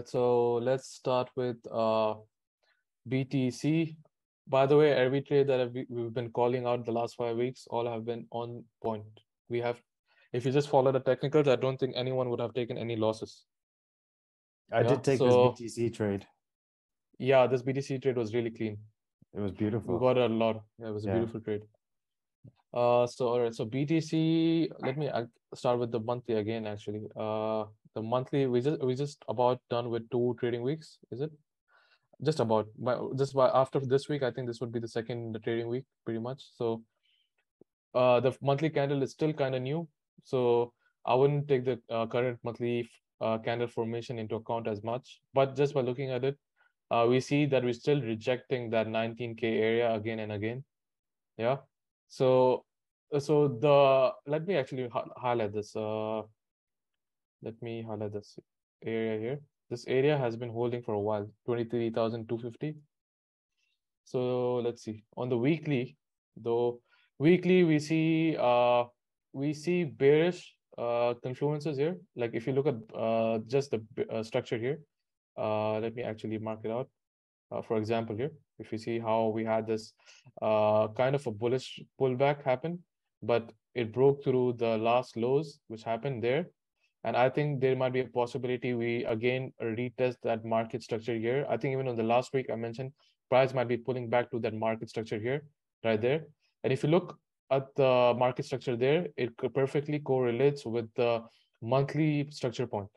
right, so let's start with BTC. By the way, every trade that we've been calling out the last 5 weeks, all have been on point. We have, if you just follow the technicals, I don't think anyone would have taken any losses. I did take this BTC trade. Yeah, this BTC trade was really clean. It was beautiful. We got a lot. Yeah, it was a beautiful trade. So all right, so BTC, let me start with the monthly again, actually. The monthly, we just about done with 2 trading weeks, is it? Just about, after this week, I think this would be the second trading week, pretty much. So the monthly candle is still kind of new, so I wouldn't take the current monthly candle formation into account as much. But just by looking at it, we see that we're still rejecting that 19K area again and again. Yeah. So let me actually highlight this. Let me highlight this area here. This area has been holding for a while, 23,250. So let's see. On the weekly, though, weekly we see bearish confluences here. Like if you look at just the structure here, let me actually mark it out. For example, here, if you see how we had this kind of a bullish pullback happen, but it broke through the last lows which happened there. And I think there might be a possibility we again retest that market structure here. I think even on the last week I mentioned price might be pulling back to that market structure here, right there. And if you look at the market structure there, it perfectly correlates with the monthly structure point.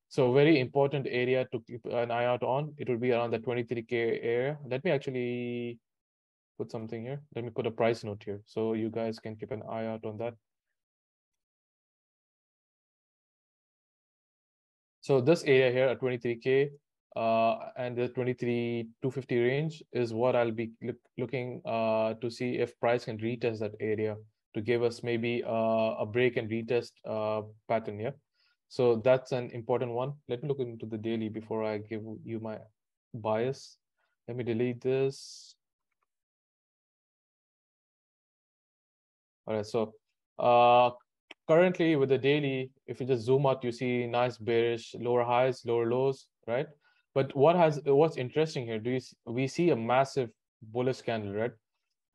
So very important area to keep an eye out on. It will be around the 23K area. Let me actually put something here. Let me put a price note here so you guys can keep an eye out on that. So this area here at 23K and the 23,250 range is what I'll be looking to see if price can retest that area to give us maybe a break and retest pattern. Yeah. So that's an important one. Let me look into the daily before I give you my bias. Let me delete this. All right. So currently with the daily, if you just zoom out, you see nice bearish lower highs, lower lows, right? But what's interesting here? We see a massive bullish candle, right?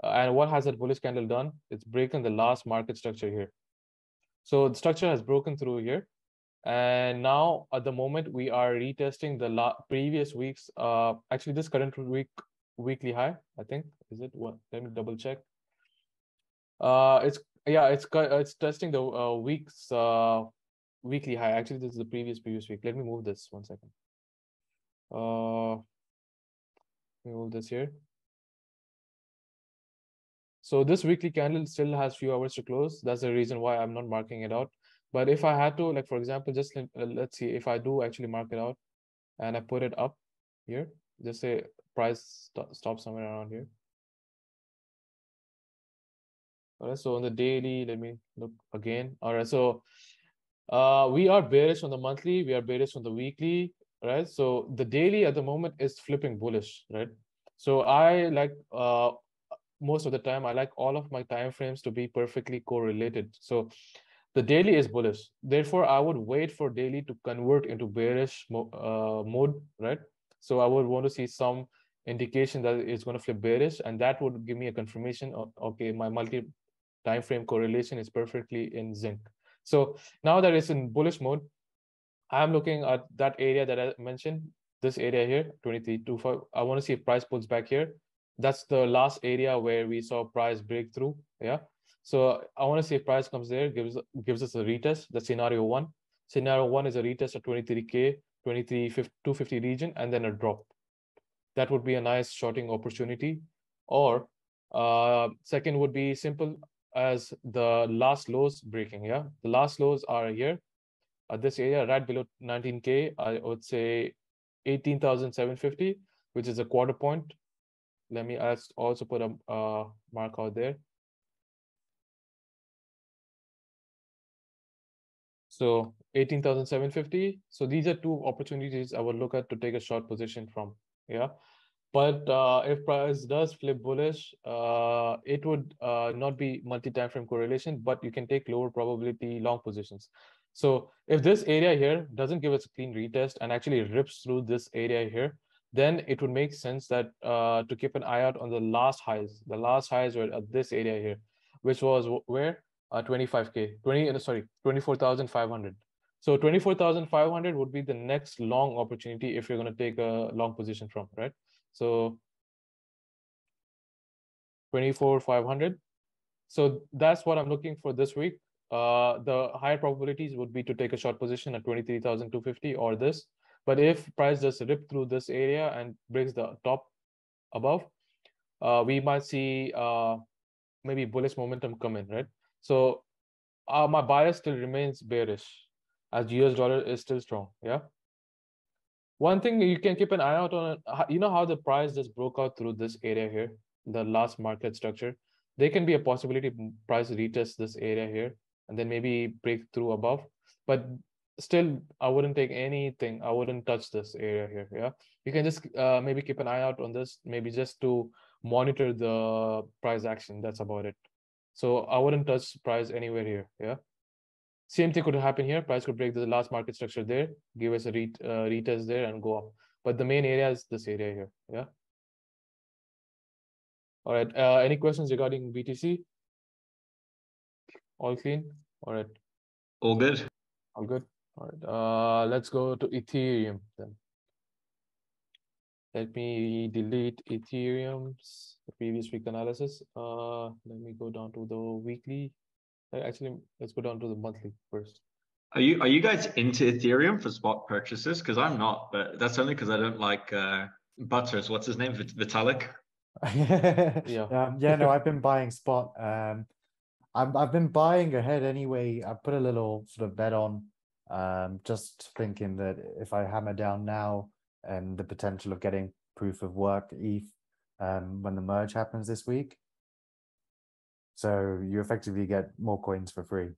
And what has that bullish candle done? It's breaking the last market structure here. So the structure has broken through here. And now at the moment we are retesting the previous week's actually this current weekly high, I think. Is it what? Let me double check. It's testing the week's weekly high. Actually, this is the previous week. Let me move this 1 second. Let me move this here. So this weekly candle still has few hours to close. That's the reason why I'm not marking it out. But if I had to, like for example, just let's see if I do actually mark it out and I put it up here, just say price stop somewhere around here. All right, so on the daily, let me look again. All right, so we are bearish on the monthly, we are bearish on the weekly, right? So the daily at the moment is flipping bullish, right? So I like most of the time I like all of my time frames to be perfectly correlated. So the daily is bullish, therefore I would wait for daily to convert into bearish mode, right? So I would want to see some indication that it's going to flip bearish, and that would give me a confirmation of, okay, my multi time frame correlation is perfectly in sync. So now that it's in bullish mode, I'm looking at that area that I mentioned, this area here, 23.25. I want to see if price pulls back here. That's the last area where we saw price breakthrough. Yeah. So I want to see if price comes there, gives us a retest. That's scenario 1. Scenario 1 is a retest at 23K, 23,250 region, and then a drop. That would be a nice shorting opportunity. Or second would be simple as the last lows breaking. Yeah, the last lows are here at this area right below 19K. I would say 18,750, which is a quarter point. Let me also put a mark out there. So 18,750. So these are 2 opportunities I would look at to take a short position from. Yeah. But if price does flip bullish, it would not be multi-time frame correlation, but you can take lower probability long positions. So if this area here doesn't give us a clean retest and actually rips through this area here, then it would make sense that to keep an eye out on the last highs. The last highs were at this area here, which was where 25K, 24,500. So 24,500 would be the next long opportunity if you're going to take a long position from, right? So 24,500. So that's what I'm looking for this week. The higher probabilities would be to take a short position at 23,250 or this. But if price just rip through this area and breaks the top above, we might see maybe bullish momentum come in, right? So my bias still remains bearish as US dollar is still strong. Yeah. One thing you can keep an eye out on, you know how the price just broke out through this area here, the last market structure. There can be a possibility price retest this area here and then maybe break through above. But still, I wouldn't take anything. I wouldn't touch this area here. Yeah, you can just maybe keep an eye out on this, maybe just to monitor the price action. That's about it. So I wouldn't touch price anywhere here. Yeah. Same thing could happen here. Price could break the last market structure there, give us a retest there and go up. But the main area is this area here. Yeah. All right. Any questions regarding BTC? All clean? All right. All good. All good. All right. Let's go to Ethereum then. Let me delete Ethereum's previous week analysis. Let me go down to the weekly. Actually, let's go down to the monthly first. Are you guys into Ethereum for spot purchases? Because I'm not, but that's only because I don't like Butters. What's his name? Vitalik. Yeah. No, I've been buying spot. I've been buying ahead anyway. I put a little sort of bet on, just thinking that if I hammer down now and the potential of getting proof of work ETH when the merge happens this week. So you effectively get more coins for free.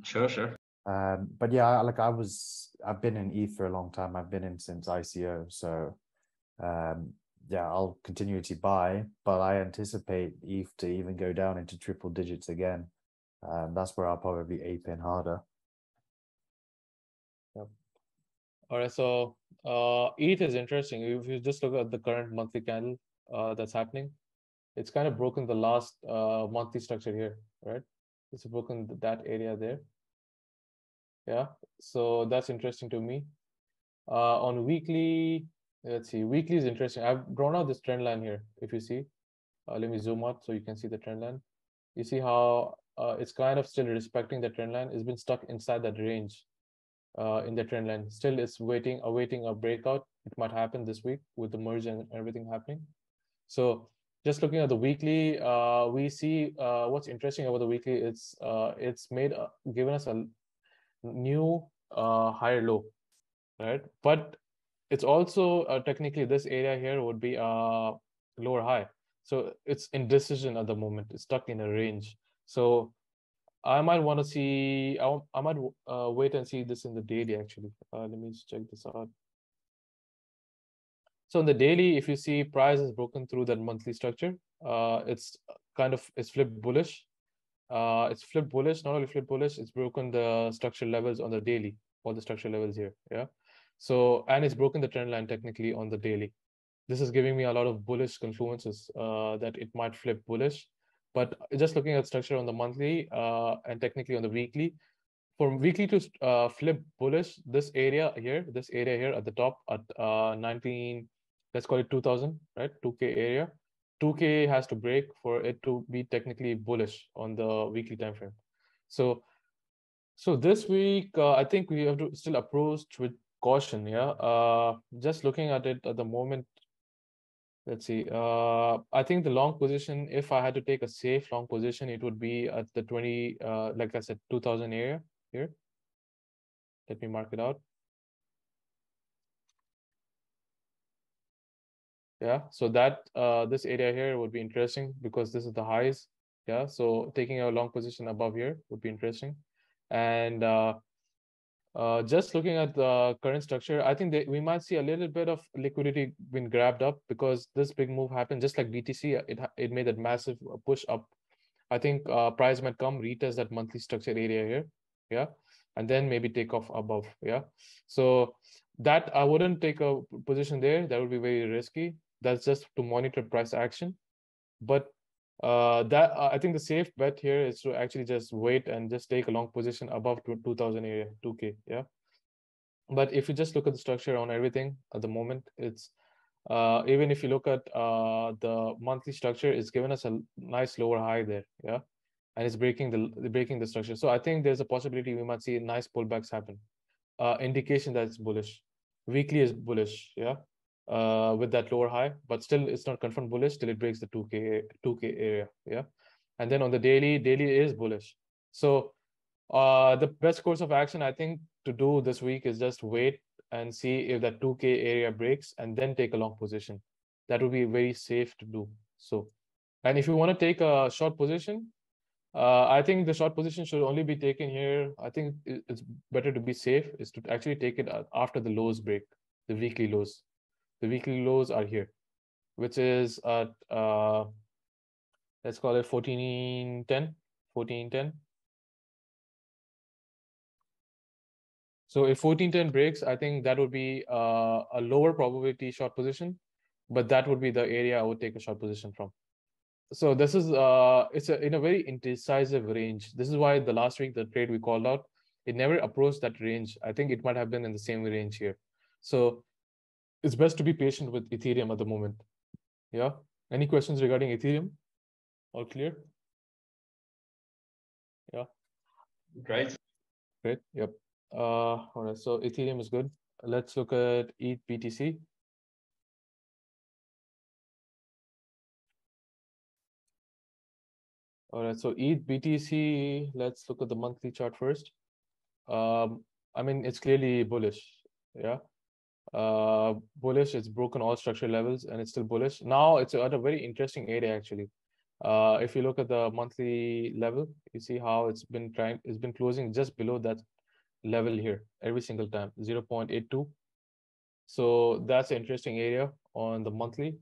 Sure. But yeah, I've been in ETH for a long time. I've been in since ICO. So yeah, I'll continue to buy, but I anticipate ETH to even go down into triple digits again. That's where I'll probably ape in harder. Yep. All right, so ETH is interesting. If you just look at the current monthly candle that's happening, it's kind of broken the last monthly structure here, right? It's broken that area there. Yeah, so that's interesting to me. On weekly, let's see, weekly is interesting. I've drawn out this trend line here. If you see, let me zoom out so you can see the trend line. You see how it's kind of still respecting the trend line. It's been stuck inside that range in the trend line. Still, it's awaiting a breakout. It might happen this week with the merge and everything happening. So just looking at the weekly, we see what's interesting about the weekly. It's given us a new higher low, right? But it's also technically this area here would be a lower high. So it's indecision at the moment. It's stuck in a range. So I might want to see, I might wait and see this in the daily actually. Let me just check this out. So in the daily, if you see price has broken through that monthly structure, it's flipped bullish. It's flipped bullish, not only flipped bullish, it's broken the structure levels on the daily, all the structure levels here. Yeah. So, and it's broken the trend line technically on the daily. This is giving me a lot of bullish confluences that it might flip bullish. But just looking at structure on the monthly and technically on the weekly, for weekly to flip bullish, this area here at the top at 19, let's call it 2000, right? 2K area. 2K has to break for it to be technically bullish on the weekly time frame. So this week, I think we have to still approach with caution. Yeah. Just looking at it at the moment, let's see. I think the long position, if I had to take a safe long position, it would be at the 20, like I said, 2000 area here. Let me mark it out. Yeah, so that this area here would be interesting because this is the highs. Yeah, so taking a long position above here would be interesting. And Just looking at the current structure, I think we might see a little bit of liquidity being grabbed up because this big move happened just like BTC. It made that massive push up. I think price might come retest that monthly structure area here, yeah, and then maybe take off above, yeah. So that I wouldn't take a position there. That would be very risky. That's just to monitor price action. But I think the safe bet here is to actually just wait and just take a long position above 2000 area, 2K, yeah. But if you just look at the structure on everything at the moment, it's even if you look at the monthly structure, it's given us a nice lower high there, yeah, and it's breaking the structure. So I think there's a possibility we might see nice pullbacks happen. Indication that it's bullish. Weekly is bullish, yeah, with that lower high, but still it's not confirmed bullish till it breaks the 2K area, yeah. And then on the daily is bullish. So the best course of action I think to do this week is just wait and see if that 2K area breaks and then take a long position. That would be very safe to do. So, and if you want to take a short position, I think the short position should only be taken here. I think it's better to be safe is to actually take it after the lows break, the weekly lows. The weekly lows are here, which is at let's call it 1410. So if 1410 breaks, I think that would be a lower probability short position, but that would be the area I would take a short position from. So this is it's in a very indecisive range. This is why the last week the trade we called out, it never approached that range. I think it might have been in the same range here. So it's best to be patient with Ethereum at the moment. Yeah. Any questions regarding Ethereum? All clear? Yeah. Great. Great. Yep. All right. So Ethereum is good. Let's look at ETH BTC. All right. So ETH BTC. Let's look at the monthly chart first. I mean, it's clearly bullish. Yeah. Bullish. It's broken all structure levels, and it's still bullish. Now it's at a very interesting area actually. If you look at the monthly level, you see how it's been closing just below that level here every single time, 0.82. So that's an interesting area on the monthly.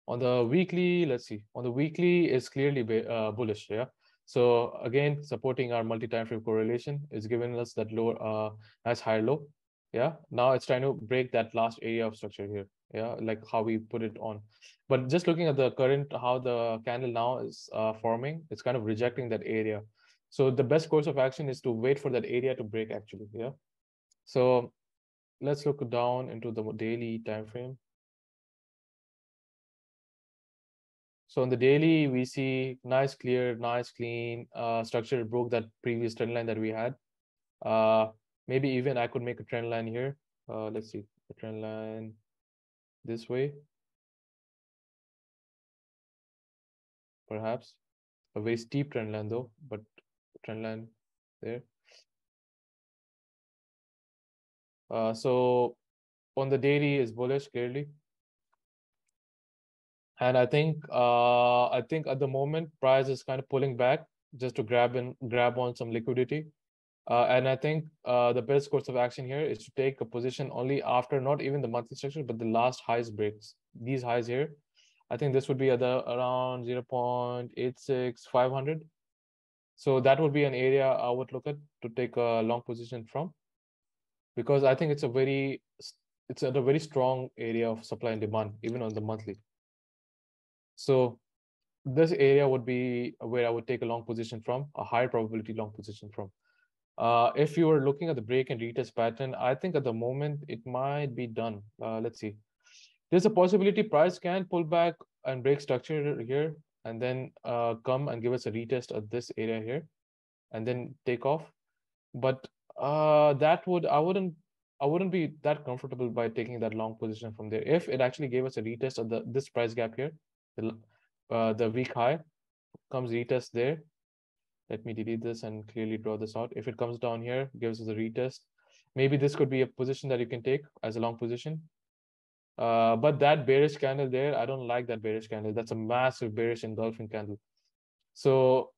On the weekly, let's see. On the weekly, it's clearly bullish, yeah. So again, supporting our multi-time frame correlation is giving us that lower, nice higher low, yeah. Now it's trying to break that last area of structure here, yeah, like how we put it on. But just looking at the current, how the candle now is forming, it's kind of rejecting that area. So the best course of action is to wait for that area to break actually, yeah. So let's look down into the daily time frame. So on the daily, we see nice, clear, nice, clean structure. It broke that previous trend line that we had. Maybe even I could make a trend line here. Let's see, the trend line this way. Perhaps a very steep trend line though, but trend line there. So on the daily is bullish clearly. And I think at the moment price is kind of pulling back just to grab on some liquidity. And I think the best course of action here is to take a position only after not even the monthly structure, but the last highs breaks. These highs here, I think this would be at around 0.86500. So that would be an area I would look at to take a long position from, because I think it's at a very strong area of supply and demand, even on the monthly. So this area would be where I would take a long position from, a high probability long position from. If you were looking at the break and retest pattern, I think at the moment it might be done. Let's see. There's a possibility price can pull back and break structure here, and then come and give us a retest at this area here, and then take off. But I wouldn't be that comfortable by taking that long position from there. If it actually gave us a retest at this price gap here, the week high comes retest there. Let me delete this and clearly draw this out. If it comes down here, gives us a retest. Maybe this could be a position that you can take as a long position. But that bearish candle there, I don't like that bearish candle. That's a massive bearish engulfing candle. So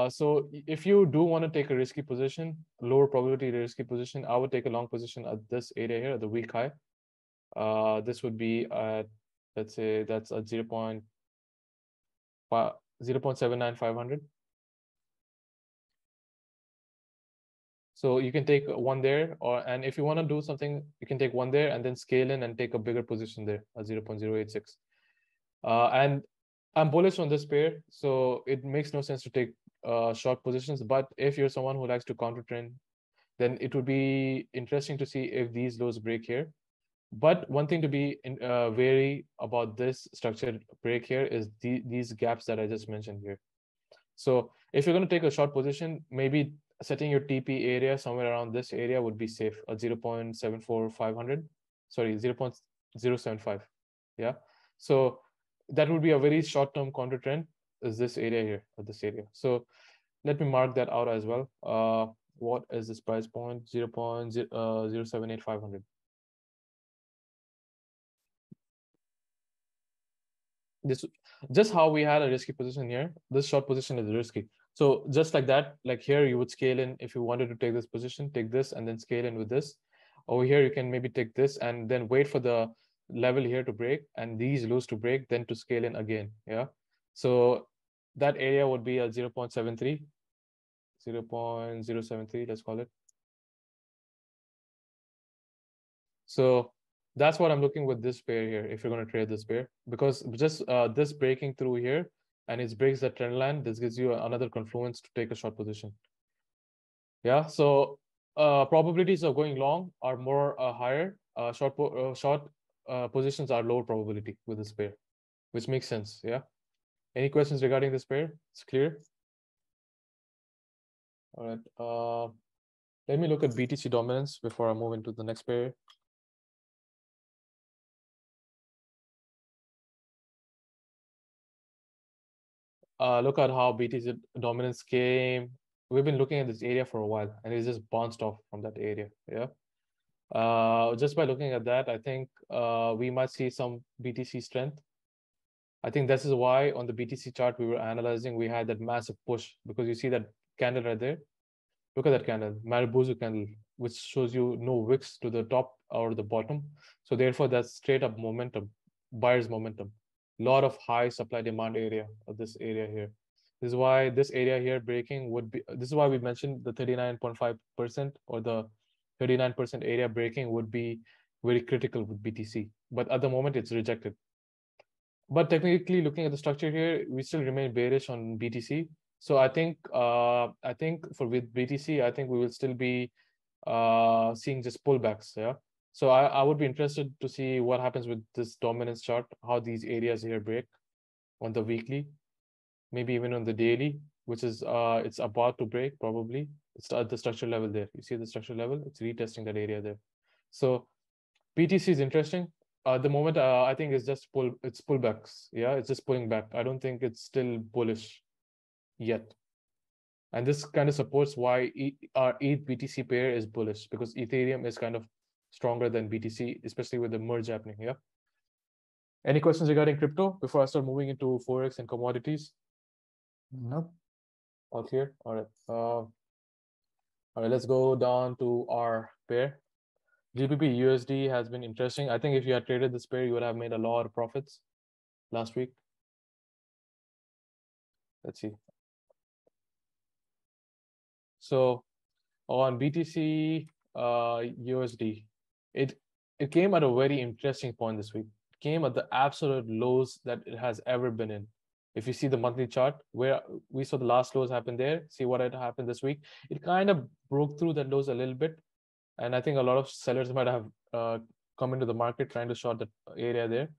so if you do want to take a risky position, lower probability risky position, I would take a long position at this area here, at the week high. This would be at, let's say that's at 0.79500. So you can take one there, and if you want to do something, you can take one there and then scale in and take a bigger position there at 0.086. And I'm bullish on this pair, so it makes no sense to take short positions. But if you're someone who likes to counter trend, then it would be interesting to see if these lows break here. But one thing to be wary about this structured break here is these gaps that I just mentioned here. So if you're going to take a short position, maybe setting your TP area somewhere around this area would be safe at 0.74500. Sorry, 0.075. Yeah. So that would be a very short-term counter trend, is this area here, at this area. So let me mark that out as well. What is this price point? 0.078500. This just how we had a risky position here. This short position is risky. So just like that, like here, you would scale in if you wanted to take this position, take this and then scale in with this. Over here, you can maybe take this and then wait for the level here to break and these lows to break, then to scale in again. Yeah. So that area would be at 0.73, 0.073, let's call it. So that's what I'm looking with this pair here, if you're going to trade this pair, because just this breaking through here and it breaks the trend line, this gives you another confluence to take a short position. Yeah, so probabilities of going long are more higher. Short positions are lower probability with this pair, which makes sense. Yeah. Any questions regarding this pair? It's clear. All right. Let me look at BTC dominance before I move into the next pair. Look at how BTC dominance came. We've been looking at this area for a while, and it's just bounced off from that area. Yeah. Just by looking at that, I think we might see some BTC strength. I think this is why on the BTC chart we were analyzing, we had that massive push, because you see that candle right there. Look at that candle, Maribozu candle, which shows you no wicks to the top or the bottom. So therefore, that's straight up momentum, buyer's momentum. Lot of high supply demand area of this area here. This is why this area here breaking would be, this is why we mentioned the 39.5% or the 39% area breaking would be very critical with BTC. But at the moment, it's rejected. But technically, looking at the structure here, we still remain bearish on BTC. So I think for with BTC, I think we will still be seeing just pullbacks. Yeah. So I would be interested to see what happens with this dominance chart, how these areas here break on the weekly, maybe even on the daily, which is it's about to break probably. It's at the structure level there. You see the structure level? It's retesting that area there. So BTC is interesting. At the moment, I think it's just pullbacks. Yeah, it's just pulling back. I don't think it's still bullish yet. And this kind of supports why our ETH BTC pair is bullish, because Ethereum is kind of stronger than BTC, especially with the merge happening. Yeah. Any questions regarding crypto before I start moving into Forex and commodities? Nope. All clear. All right. All right. Let's go down to our pair. GBP USD has been interesting. I think if you had traded this pair, you would have made a lot of profits last week. Let's see. So on BTC USD, it came at a very interesting point this week. It came at the absolute lows that it has ever been in. If you see the monthly chart, where we saw the last lows happen there, see what had happened this week. It kind of broke through that lows a little bit. And I think a lot of sellers might have come into the market trying to short that area there,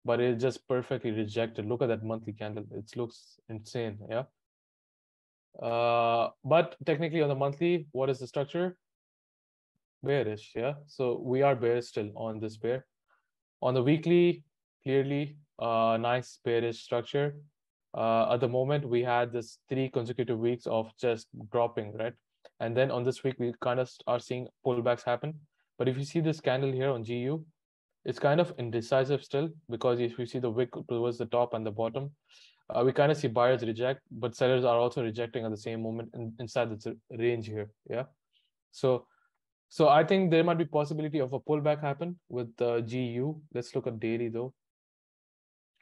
but it just perfectly rejected. Look at that monthly candle. It looks insane. Yeah. But technically on the monthly, what is the structure? Bearish. Yeah. So we are bearish still on this pair. On the weekly, clearly, nice bearish structure. At the moment, we had this 3 consecutive weeks of just dropping, right? And then on this week, we kind of are seeing pullbacks happen. But if you see this candle here on GU, it's kind of indecisive still, because if you see the wick towards the top and the bottom, we kind of see buyers reject, but sellers are also rejecting at the same moment inside the range here. Yeah. So I think there might be possibility of a pullback happen with the GU. Let's look at daily though.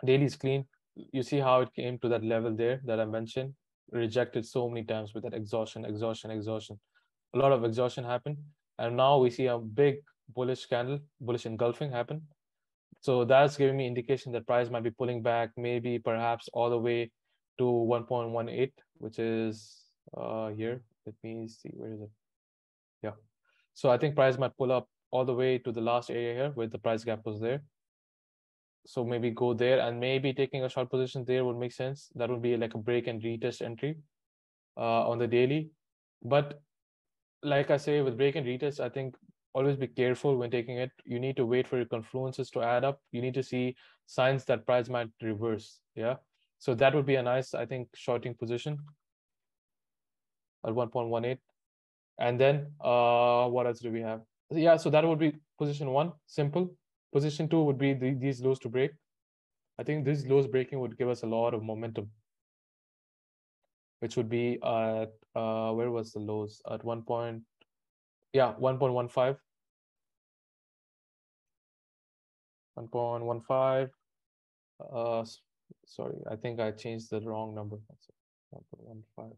Daily is clean. You see how it came to that level there that I mentioned, rejected so many times with that exhaustion. A lot of exhaustion happened. And now we see a big bullish candle, bullish engulfing happen. So that's giving me indication that price might be pulling back, maybe perhaps all the way to 1.18, which is here. Let me see, where is it? Yeah. So I think price might pull up all the way to the last area here where the price gap was there. So maybe go there, and maybe taking a short position there would make sense. That would be like a break and retest entry on the daily. But like I say, with break and retest, I think always be careful when taking it. You need to wait for your confluences to add up. You need to see signs that price might reverse. Yeah. So that would be a nice, I think, shorting position at 1.18. And then what else do we have? Yeah, so that would be position one, simple. Position two would be these lows to break. I think these lows breaking would give us a lot of momentum, which would be at where was the lows? At 1.15. Sorry, I think I changed the wrong number. That's 1.15.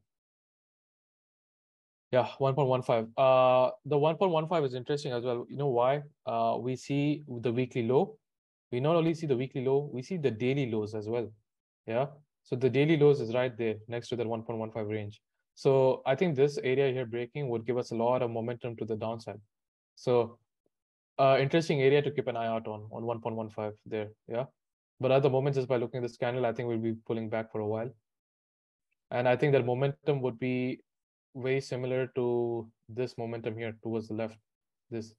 Yeah, 1.15. The 1.15 is interesting as well. You know why? We see the weekly low. We not only see the weekly low, we see the daily lows as well. Yeah. So the daily lows is right there next to that 1.15 range. So I think this area here breaking would give us a lot of momentum to the downside. So interesting area to keep an eye out on 1.15 there. Yeah. But at the moment, just by looking at this candle, I think we'll be pulling back for a while. And I think that momentum would be very similar to this momentum here towards the left. This.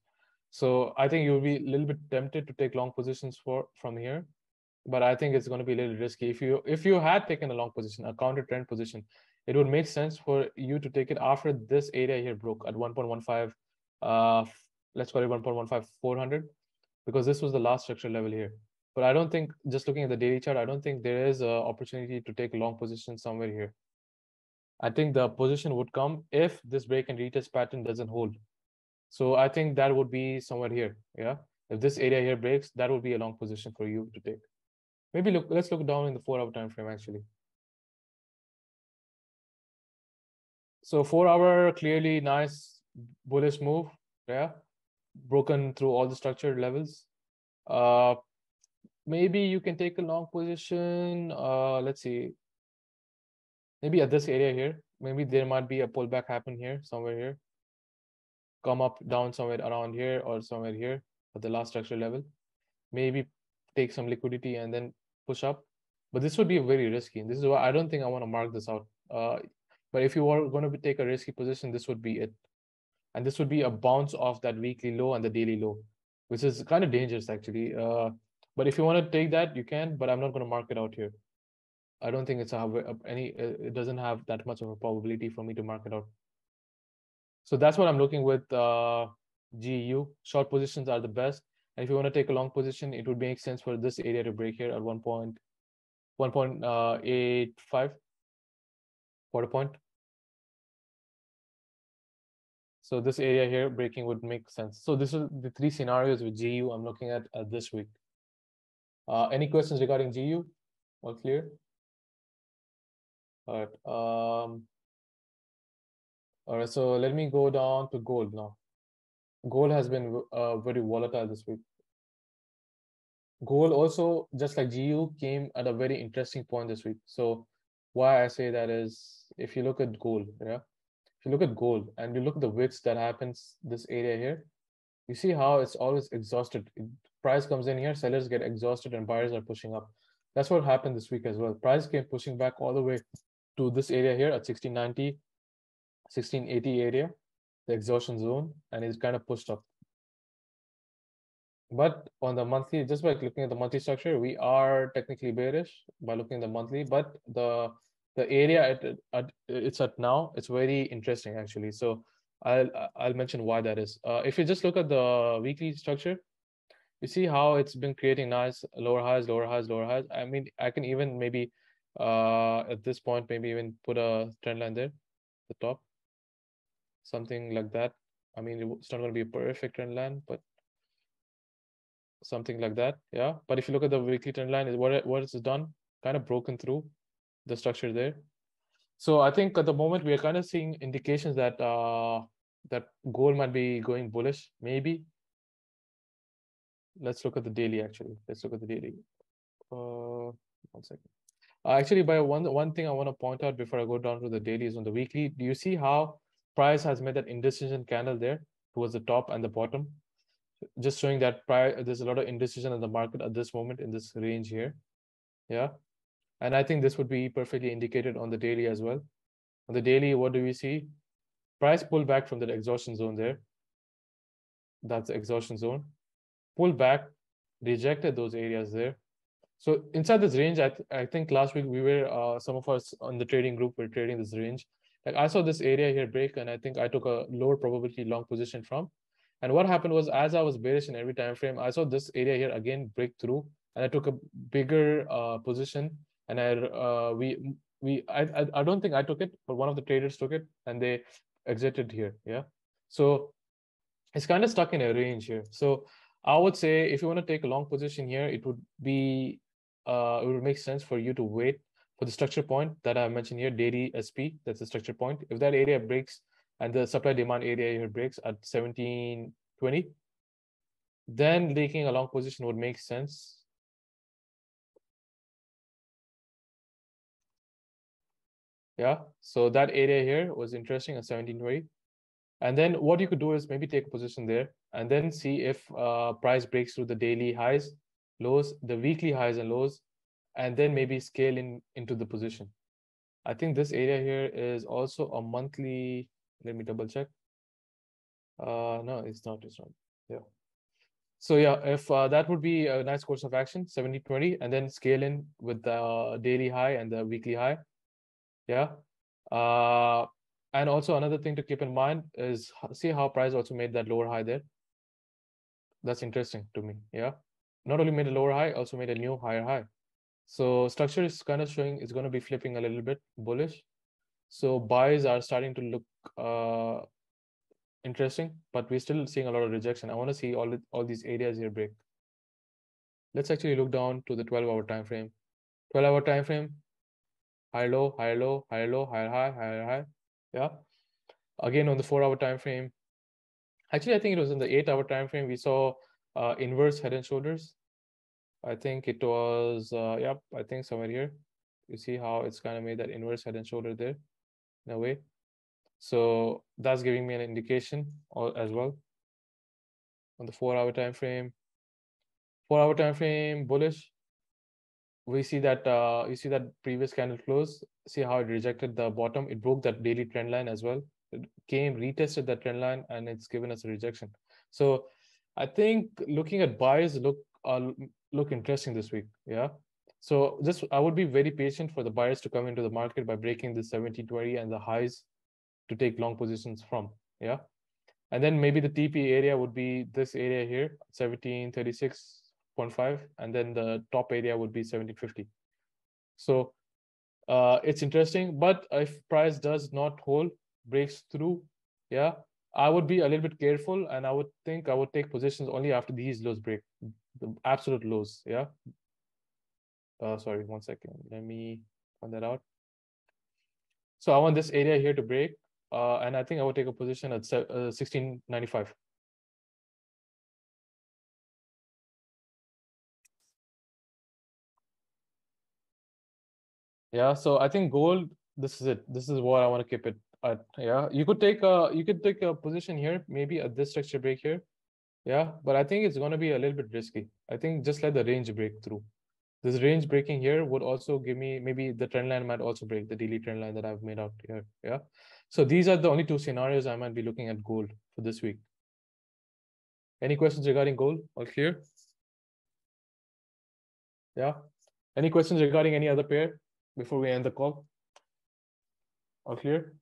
So I think you'll be a little bit tempted to take long positions from here, but I think it's going to be a little risky. If you had taken a long position, a counter trend position, it would make sense for you to take it after this area here broke at 1.15. Let's call it 1.15 400, because this was the last structural level here. But I don't think, just looking at the daily chart, I don't think there is an opportunity to take a long position somewhere here. I think the position would come if this break and retest pattern doesn't hold. So I think that would be somewhere here. Yeah. If this area here breaks, that would be a long position for you to take. Maybe let's look down in the 4-hour time frame actually. So 4-hour, clearly nice bullish move. Yeah. Broken through all the structured levels. Maybe you can take a long position. Let's see. Maybe at this area here. Maybe there might be a pullback happen here, somewhere here. Come up, down somewhere around here or somewhere here at the last structure level. Maybe take some liquidity and then push up. But this would be very risky. And this is why I don't think I want to mark this out. But if you are going to take a risky position, this would be it. And this would be a bounce off that weekly low and the daily low, which is kind of dangerous actually. But if you want to take that, you can, but I'm not going to mark it out here. I don't think it's it doesn't have that much of a probability for me to mark it out. So that's what I'm looking with GU. Short positions are the best. And if you want to take a long position, it would make sense for this area to break here at 1.85 quarter point. So this area here breaking would make sense. So this is the 3 scenarios with GU I'm looking at this week. Any questions regarding GU? All clear? All right. All right. So let me go down to gold now. Gold has been very volatile this week. Gold also, just like GU, came at a very interesting point this week. So why I say that is, if you look at gold, yeah, if you look at gold and you look at the wicks that happens this area here, you see how it's always exhausted. Price comes in here, sellers get exhausted and buyers are pushing up. That's what happened this week as well. Price came pushing back all the way to this area here at 1690, 1680 area, the exhaustion zone, and it's kind of pushed up. But on the monthly, just by looking at the monthly structure, we are technically bearish by looking at the monthly, but the area it's at now, it's very interesting actually. So I'll mention why that is. If you just look at the weekly structure, you see how it's been creating nice lower highs, lower highs, lower highs. I mean, I can even maybe At this point, maybe even put a trend line there, the top, something like that. I mean, it's not going to be a perfect trend line, but something like that. Yeah. But if you look at the weekly trend line, is what it's done, kind of broken through the structure there. So I think at the moment we are kind of seeing indications that that gold might be going bullish, maybe. Let's look at the daily actually. Let's look at the daily. 1 second. Actually, by one thing I want to point out before I go down to the daily is on the weekly. Do you see how price has made that indecision candle there towards the top and the bottom? Just showing that there's a lot of indecision in the market at this moment in this range here. Yeah. And I think this would be perfectly indicated on the daily as well. On the daily, what do we see? Price pull back from that exhaustion zone there. That's the exhaustion zone. Pull back, rejected those areas there. So inside this range, I think last week we were some of us on the trading group were trading this range. Like I saw this area here break, and I think I took a lower probability long position from. And what happened was, as I was bearish in every time frame, I saw this area here again break through, and I took a bigger position. And I don't think I took it, but one of the traders took it, and they exited here. Yeah, so it's kind of stuck in a range here. So I would say if you want to take a long position here, it would make sense for you to wait for the structure point that I mentioned here, daily SP. That's the structure point. If that area breaks and the supply demand area here breaks at 1720, then taking a long position would make sense. Yeah, so that area here was interesting at 1720. And then what you could do is maybe take a position there and then see if price breaks through the daily highs, lows, the weekly highs and lows, and then maybe scale into the position. I think this area here is also a monthly. Let me double check. No, it's not. Yeah. So yeah, if that would be a nice course of action, 70-20, and then scale in with the daily high and the weekly high. Yeah. And also another thing to keep in mind is see how price also made that lower high there. That's interesting to me. Yeah. Not only made a lower high, also made a new higher high. So structure is kind of showing it's going to be flipping a little bit bullish. So buys are starting to look interesting, but we're still seeing a lot of rejection. I want to see all these areas here break. Let's actually look down to the 12-hour time frame. 12-hour time frame, higher low, higher low, higher low, higher high, higher high. Yeah. Again on the 4-hour time frame. Actually, I think it was in the 8-hour time frame we saw inverse head and shoulders. I think it was I think somewhere here. You see how it's kind of made that inverse head and shoulder there in a way. So that's giving me an indication as well on the 4-hour time frame. 4-hour time frame bullish. We see that you see that previous candle close. See how it rejected the bottom. It broke that daily trend line as well. It came, retested that trend line, and it's given us a rejection. So I think looking at buys look interesting this week. Yeah. So just I would be very patient for the buyers to come into the market by breaking the 1720 and the highs to take long positions from. Yeah. And then maybe the TP area would be this area here, 1736.5, and then the top area would be 1750. So it's interesting, but if price does not hold, breaks through, yeah, I would be a little bit careful, and I would think I would take positions only after these lows break, the absolute lows. Yeah. Sorry, 1 second. Let me find that out. So I want this area here to break, and I think I would take a position at 1695. Yeah, so I think gold, this is it. This is what I want to keep it at. Yeah, you could take a position here, maybe at this structure break here. Yeah, but I think it's going to be a little bit risky. I think just let the range break through. This range breaking here would also give me, maybe the trend line might also break, the daily trend line that I've made out here. Yeah. So these are the only two scenarios I might be looking at gold for this week. Any questions regarding gold? All clear? Yeah. Any questions regarding any other pair before we end the call? All clear?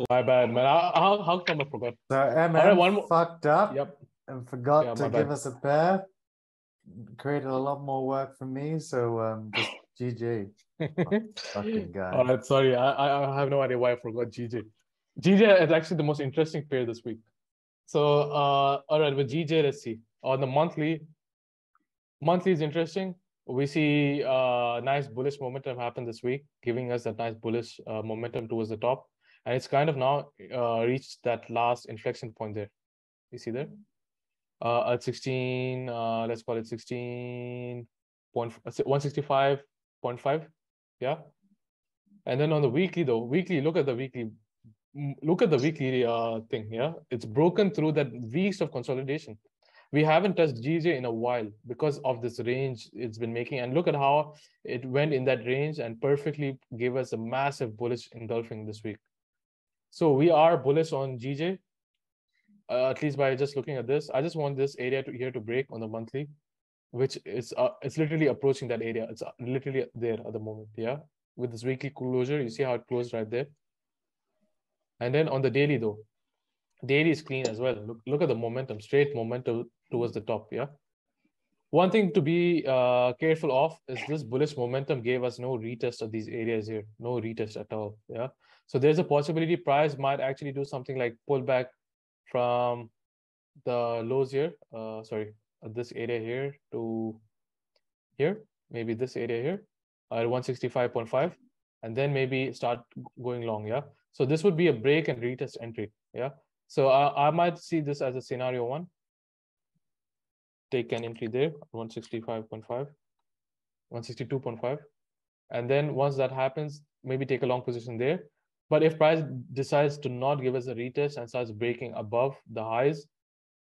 My bad, man. How come I forgot? So MM All right, one more. fucked up. Yep. And forgot Yeah, to my give bad. us a pair. Created a lot more work for me. So GJ. Fucking guy. All right, sorry, I have no idea why I forgot GJ. GJ is actually the most interesting pair this week. So, all right, with GJ, let's see. On the monthly is interesting. We see nice bullish momentum happen this week, giving us that nice bullish momentum towards the top. And it's kind of now reached that last inflection point there. You see there? At 16, let's call it 165.5. Yeah. And then on the weekly though, look at the weekly thing. Yeah. It's broken through that weeks of consolidation. We haven't touched GJ in a while because of this range it's been making. And look at how it went in that range and perfectly gave us a massive bullish engulfing this week. So we are bullish on GJ, at least by just looking at this. I just want this area here to break on the monthly, which is it's literally approaching that area. It's literally there at the moment. Yeah, with this weekly closure, you see how it closed right there. And then on the daily though, daily is clean as well. Look at the momentum, straight momentum towards the top. Yeah. One thing to be careful of is this bullish momentum gave us no retest of these areas here, no retest at all. Yeah. So there's a possibility price might actually do something like pull back from the lows here. Sorry, this area here to here, maybe this area here at 165.5, and then maybe start going long. Yeah. So this would be a break and retest entry. Yeah. So I might see this as a scenario one. Take an entry there, 165.5, 162.5. And then once that happens, maybe take a long position there. But if price decides to not give us a retest and starts breaking above the highs,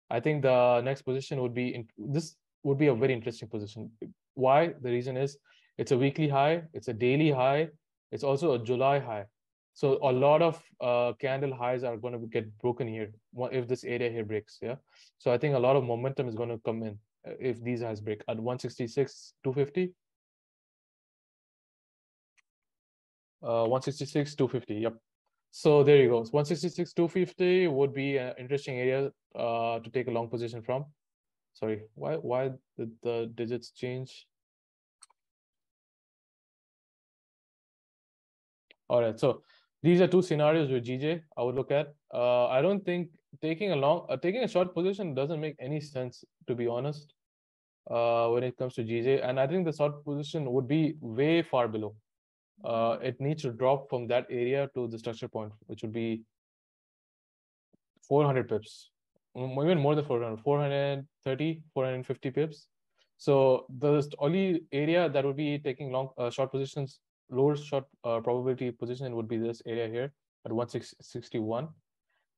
I think the next position would be this would be a very interesting position. Why? The reason is it's a weekly high, it's a daily high, it's also a July high. So a lot of candle highs are going to get broken here if this area here breaks. Yeah. So I think a lot of momentum is going to come in if these highs break at 166.250. 166.250. Yep. So there you go. 166.250 would be an interesting area to take a long position from. Sorry, why did the digits change? All right, so these are two scenarios with GJ I would look at. I don't think taking a short position doesn't make any sense, to be honest, when it comes to GJ. And I think the short position would be way far below. It needs to drop from that area to the structure point, which would be 400 pips, even more than 400, 430, 450 pips. So the only area that would be taking long short positions, lower short probability position would be this area here at 161.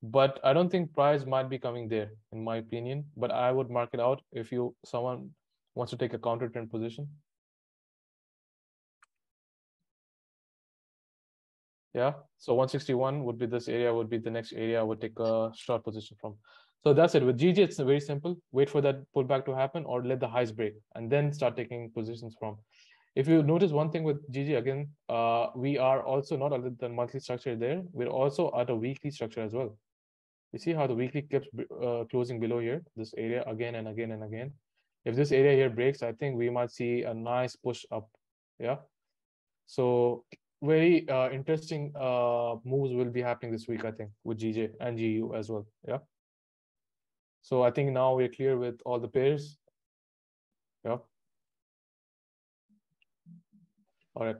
But I don't think price might be coming there, in my opinion. But I would mark it out if someone wants to take a counter trend position. Yeah, so 161 would be this area, would be the next area I would take a short position from. So that's it. With GJ, it's very simple. Wait for that pullback to happen or let the highs break and then start taking positions from. If you notice one thing with GJ, again, we are also not other than monthly structure there. We're also at a weekly structure as well. You see how the weekly keeps closing below here, this area again and again and again. If this area here breaks, I think we might see a nice push up. Yeah. So very interesting moves will be happening this week, I think, with GJ and GU as well. Yeah. So I think now we're clear with all the pairs. Yeah. All right.